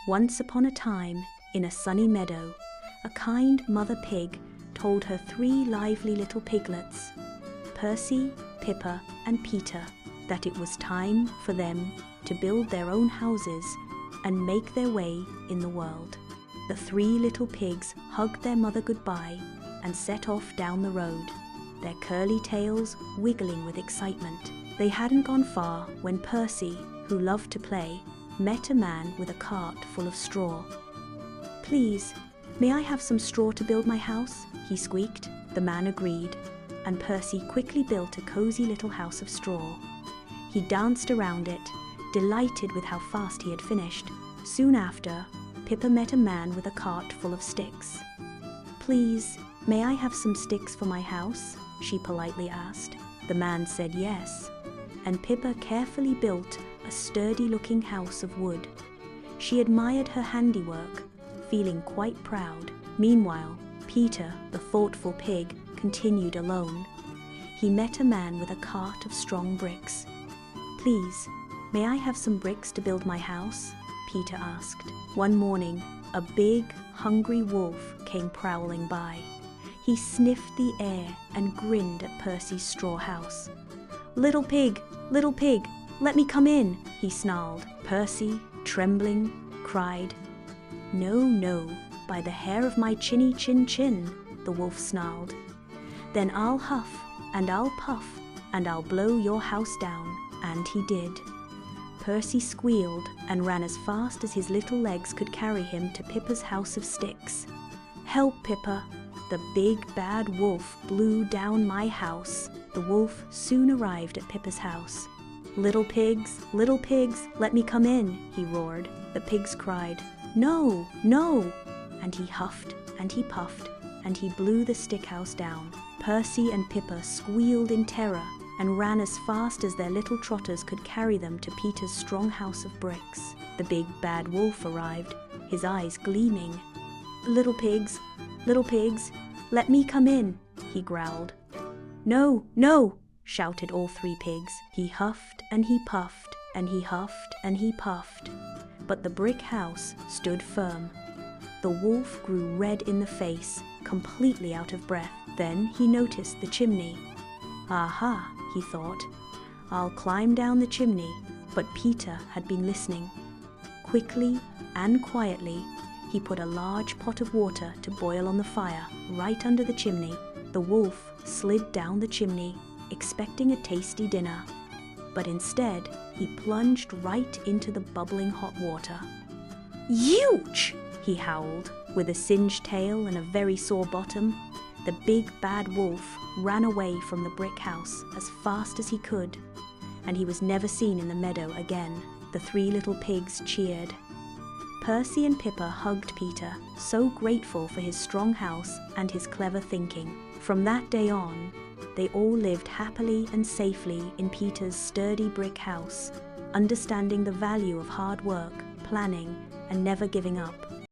Once upon a time, in a sunny meadow, a kind mother pig told her 3 lively little piglets, Percy, Pippa, and Peter, that it was time for them to build their own houses and make their way in the world. The 3 little pigs hugged their mother goodbye and set off down the road, their curly tails wiggling with excitement. They hadn't gone far when Percy, who loved to play, met a man with a cart full of straw. "Please, may I have some straw to build my house?" he squeaked. The man agreed, and Percy quickly built a cozy little house of straw. He danced around it, delighted with how fast he had finished. Soon after, Pippa met a man with a cart full of sticks. "Please, may I have some sticks for my house?" she politely asked. The man said yes, and Pippa carefully built a sturdy-looking house of wood. She admired her handiwork, feeling quite proud. Meanwhile, Peter, the thoughtful pig, continued alone. He met a man with a cart of strong bricks. "Please, may I have some bricks to build my house?" Peter asked. One morning, a big, hungry wolf came prowling by. He sniffed the air and grinned at Percy's straw house. Little pig, let me come in," he snarled. Percy, trembling, cried, "No, no, by the hair of my chinny chin chin," the wolf snarled. "Then I'll huff, and I'll puff, and I'll blow your house down," and he did. Percy squealed and ran as fast as his little legs could carry him to Pippa's house of sticks. "Help, Pippa! The big bad wolf blew down my house." The wolf soon arrived at Pippa's house. Little pigs, let me come in," he roared. The pigs cried, "No, no!" and he huffed and he puffed and he blew the stick house down. Percy and Pippa squealed in terror and ran as fast as their little trotters could carry them to Peter's strong house of bricks. The big bad wolf arrived, his eyes gleaming. Little pigs, let me come in," he growled. "No, no!" shouted all 3 pigs. He huffed and he puffed and he huffed and he puffed, but the brick house stood firm. The wolf grew red in the face, completely out of breath. Then he noticed the chimney. "Aha," he thought, "I'll climb down the chimney." But Peter had been listening. Quickly and quietly, he put a large pot of water to boil on the fire right under the chimney. The wolf slid down the chimney, expecting a tasty dinner, but instead he plunged right into the bubbling hot water. "Ouch!" he howled. With a singed tail and a very sore bottom, the big bad wolf ran away from the brick house as fast as he could, and he was never seen in the meadow again. The 3 little pigs cheered. Percy and Pippa hugged Peter, so grateful for his strong house and his clever thinking. From that day on, they all lived happily and safely in Peter's sturdy brick house, understanding the value of hard work, planning, and never giving up.